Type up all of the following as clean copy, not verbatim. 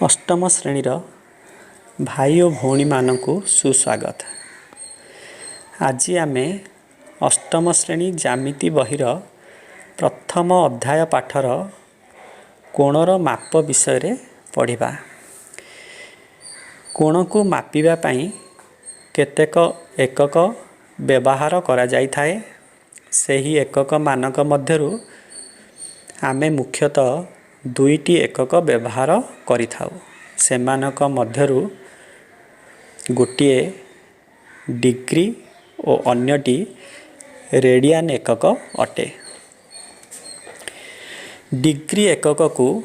अष्टम श्रेणीर भाई और भौणी मानकु सुस्वागत। आज आम अष्टम श्रेणी ज्यामिति बहिर प्रथम अध्याय पाठर कोणर माप विषय पढ़िबा। कोण को मापिबा पई केतेक एकक व्यवहार करा जाय थाए। सेही एकक मानक मध्यरु आमे मुख्यतः दुईटी एकक व्यवहार करिथाउ। सेमानक मध्यरु गोटिए डिग्री और अन्यटी रेडियन एकक अटे। डिग्री एकक को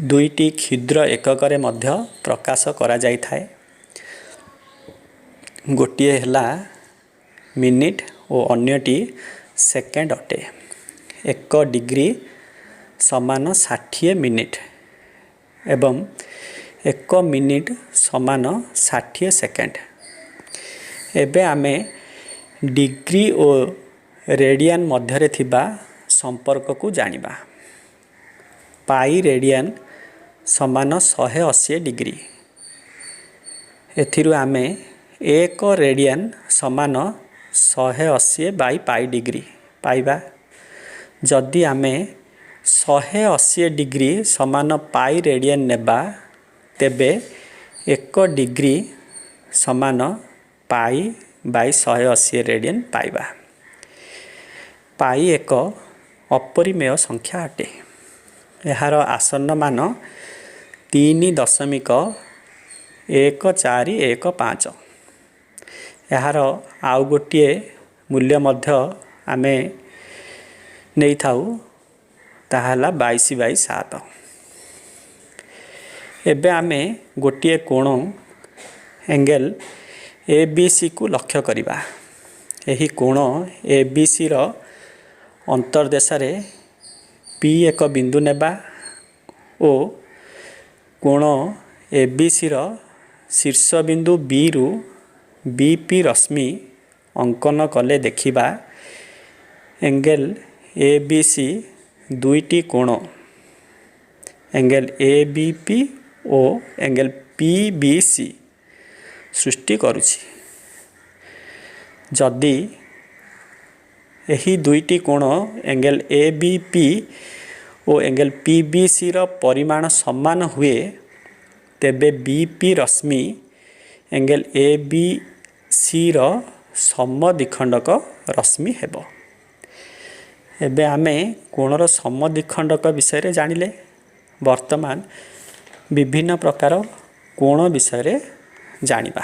दुईटी क्षुद्र एकक रे मध्य प्रकाश करा जाय थाए। गोटिए हला मिनिट और अन्यटी सेकेंड अटे। एक डिग्री समान 60 मिनिट एवं 1 मिनिट समान 60 सेकेंड। एबे आमे डिग्री और रेडियन मध्यरे थिबा संपर्क को जानिबा। पाई रेडियन समान 180 डिग्री। एथिरु आमे 1 रेडियन समान 180 बाई पाई डिग्री पाइबा। जदि आमे 180 डिग्री समान पाई रेडियन नेबा तेबे 1 डिग्री समान पाई बाई 180 रेडियन पाइबा। पाई एक अपरिमेय संख्या अटे। यार आसन्न मान 3.1415। यार आउ गोटिए मूल्य मध्य आमे नहीं थाउ ताहाला 22/7। एबे आमे गोटिए कोण एंगल ABC को लक्ष्य करिबा। एही कोण ABC रो अंतर्देश रे P एक बिंदु नेबा ओ कोण ABC रो शीर्ष बिंदु B रु BP रश्मि अंकन कले देखिबा एंगल ABC दुईटी कोण एंगल ABP और एंगल PBC सृष्टि करुछि। जदि एही दुईटी कोण एंगल ABP और एंगल PBC रो परिमाण समान हुए तेबे BP रश्मि एंगल ABC रो समद्विखंडक रश्मि हेबो। एबे आमे कोणर समद्विखंडक विषय रे जानिले। वर्तमान विभिन्न प्रकार कोण विषय जानिबा।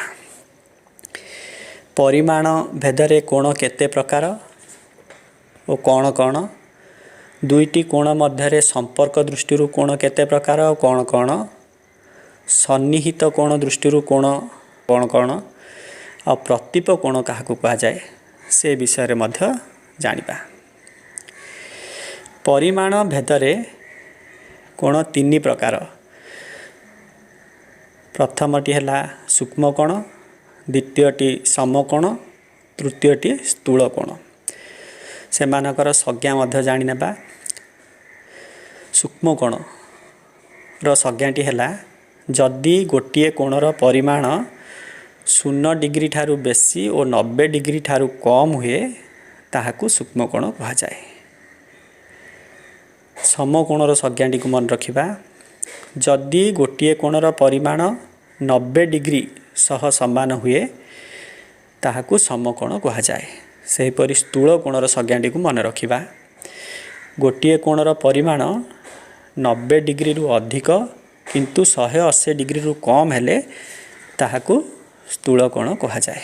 परिमाण भेदरे कोण केते प्रकार और कौन कौन। दुईटी कोण मध्यरे संपर्क दृष्टि कोण केते प्रकार और कौन कौन। सन्निहित कोण दृष्टि कोण कौन कौन और प्रतीप कोण काहाकु कहा जाए से विषय मध्य जानिबा। परिमाण भेदरे कोण 3 प्रकार। प्रथमटी है सूक्ष्म कोण, द्वितीयटी समकोण, तृतीयटी स्थूल कोण। सेमानकर संज्ञा मध्य जानि नेबा। सूक्ष्म कोण रो संज्ञाटी है जदि गोटिए कोणर परिमाण 0 डिग्री ठारू बेसी और 90 डिग्री ठारू कम हुए ताहाकु सूक्ष्म कोण कहा जाए। समकोणर संज्ञाटी को मन रखिबा। जदि गोटिए कोणर परिमाण 90 डिग्री सह समान हुए ताहाकु समकोण कहा जाए। सेहीपरि स्थूल कोणर संज्ञाटी को मन रखिबा। गोटिए कोणर परिमाण 90 डिग्री रु अधिक किंतु 180 डिग्री रु कम हेले ताहाकु स्थूल कोण कहा जाए।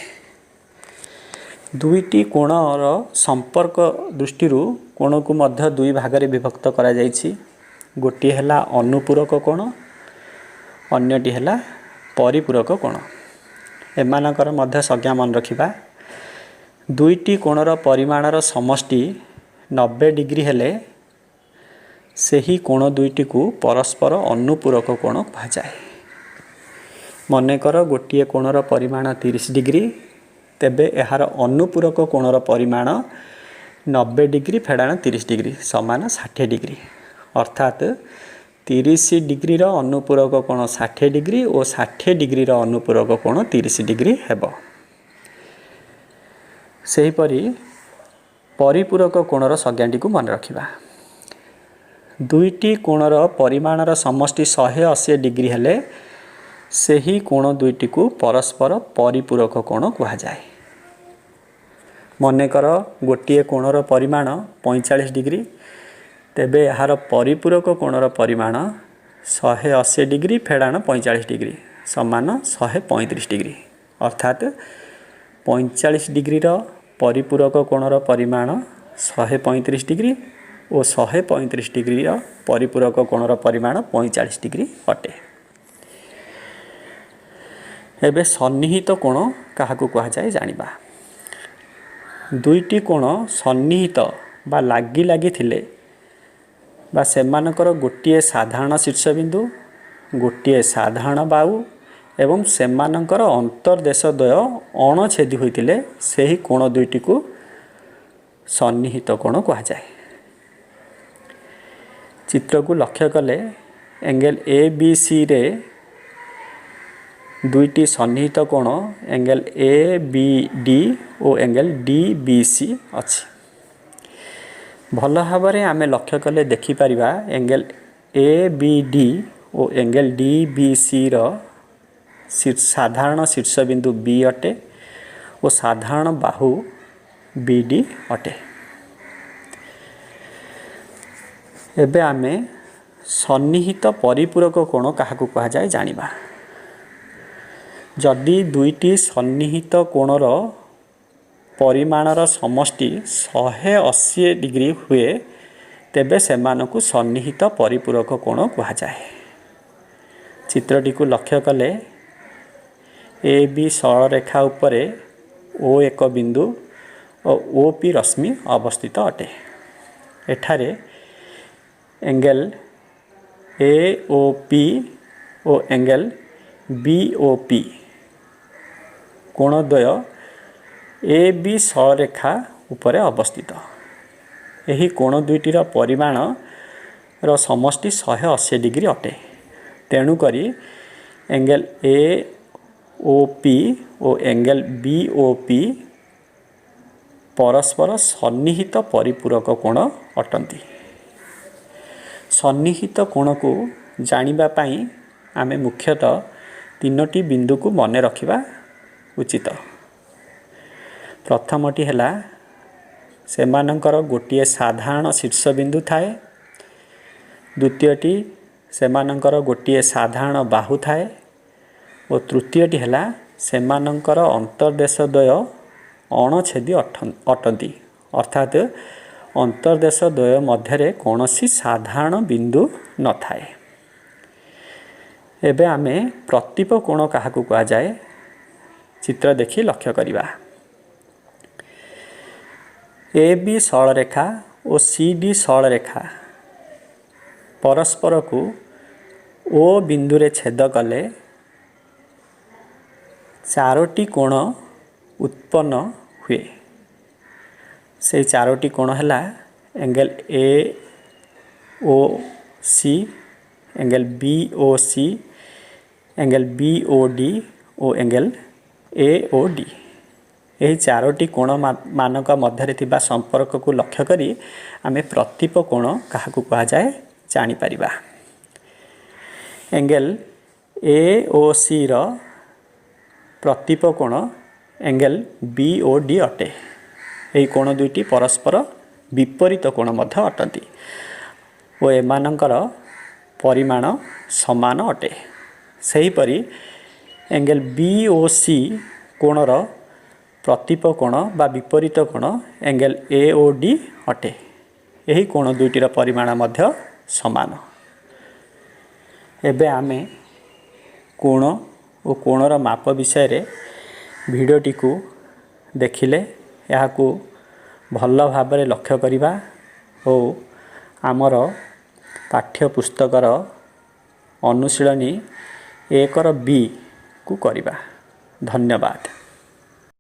दुईटी कोणर संपर्क दृष्टि कोण को मध्य दुई भाग रे विभक्त करा जायछि। गोटी हला अनुपूरक कोण, अन्यटी हला परिपूरक कोण। एमानकर मध्य संज्ञा मन रखिबा। दुईटी कोणर परिमाणर समष्टि 90 डिग्री हेले सेही कोण दुईटी को परस्पर अनुपूरक कोण कहा जाए। मनेकर गोटिए कोणर परिमाण 30 डिग्री तेबे एहार अनुपूरक कोणर परिमाण 90 डिग्री फेडाण 30 डिग्री समान 60 डिग्री। अर्थात 30 डिग्री अनुपूरक कोण 60 डिग्री और 60 डिग्री अनुपूरक कोण 30 डिग्री हेब। सेहीपरि परिपूरक कोणर संज्ञाटी को मन रखिबा। दुईटी कोणर परिमाणर समष्टि 180 डिग्री हेले सेही कोण दुईटी को परस्पर परिपूरक कोण कहा जाए। मनेकर गोटे कोणर परिमाण 45 डिग्री, तेबे यार परिपूरक कोणर परिमाण 180 डिग्री फेड़ाण 45 डिग्री समान 135 डिग्री, अर्थात 45 डिग्री परिपूरक कोणर परिमाण 135 डिग्री और 135 डिग्री परिपूरक कोणर परिमाण 45 डिग्री अटे। एबे सन्निहित कोण काहाकू कहा जाए जानिबा। दुईटी कोण सन्निहित बा लागी लागी थिले बा सेमानकर गोटे साधारण शीर्षबिंदु, गोटे साधारण बाहु एवं सेमानकर अंतर्देशद्वय अणछेदी होइतिले सेही कोण दुईटी को सन्निहित कोण कहा जाए। चित्र को लक्ष्य कले एंगल ए बी सी रे दुईटी सन्निहित कोण एंगल ए बी डी और एंगल डी बी सी अच्छी। भल भाव में आम लक्ष्य कले देखिपर एंगल ए बी डी और एंगल डी बी सी साधारण शीर्षबिंदु बी अटे और साधारण बाहु बी डी अटे। एबे आमे सन्निहित परिपूरक कोण काहाकू कहा जाए जानिबा। जदि दुईटी सन्निहित कोणर परिमाणर समष्टि 180 डिग्री हुए तेबे सेमानकु सन्निहित परिपूरक कोण कहा जाए। चित्रटी को लक्ष्य कले ए बी सरल रेखा उपरे ओ एक बिंदु और ओ पी रश्मि अवस्थित अटे। एठारे एंगल ए ओ पी और एंगल बी ओ पी कोणद्वय ए बी सररेखा उपरे अवस्थित। यही कोण दुईटीर परिमाण रो समष्टि 180 डिग्री अटे। तेणुकरी एंगल ए ओ पी और एंगल बी ओ पी परस्पर सन्निहित परिपूरक कोण अटंती। सन्निहित कोण को जानिबा पई आमे मुख्यतः तीनोटी बिंदु को मने रखिबा उचित। प्रथमटी हैला सेमानंकर गोटे साधारण शीर्षबिंदु थाए, द्वितीयटी सेमानंकर गोटे साधारण बाहु थाए और तृतीयटी हैला सेमानंकर अंतर्देशद्वय अणछेदी अटंती, अर्थात अंतर्देशद्वय मध्यरे कौनसी साधारण बिंदु न थाए। एबे आमे प्रतीप कोण काहाकू कहा जाए चित्र देखि लक्ष्य करिबा। ए बी सरल रेखा और सी डी सरल रेखा परस्पर को ओ बिंदु रे छेद कले चारोटी कोण उत्पन्न हुए। से चारोटी कोण हैला angle A O C, angle B O C, angle B O D और एंगल ए ओ डी। यही चारोटी कोण मानक मध्य थिबा संपर्क को लक्ष्य करी आमे प्रतीप कोण काहाकू कहा जाए जानी परिबा। एंगल ए ओ सी रो प्रतीप कोण एंगल बी ओ डी अटे। यही कोण दुईटी परस्पर विपरीत कोण मध्य अटंती और एमानंकर परिमाण समान अटे। सेहीपरि एंगल बी ओ सी कोणर प्रतीप कोण बा विपरीत कोण एंगल ए ओ डी अटे। यही कोण दुईटीर परिमाण मध्य समान। एबे आमे कोण और कोणर माप विषय रे भिडियोटी को देखिले याकू भल भाव में लक्ष्य करिबा और आमर पाठ्यपुस्तकर अनुशीलनी 1 बी को करिबा। धन्यवाद।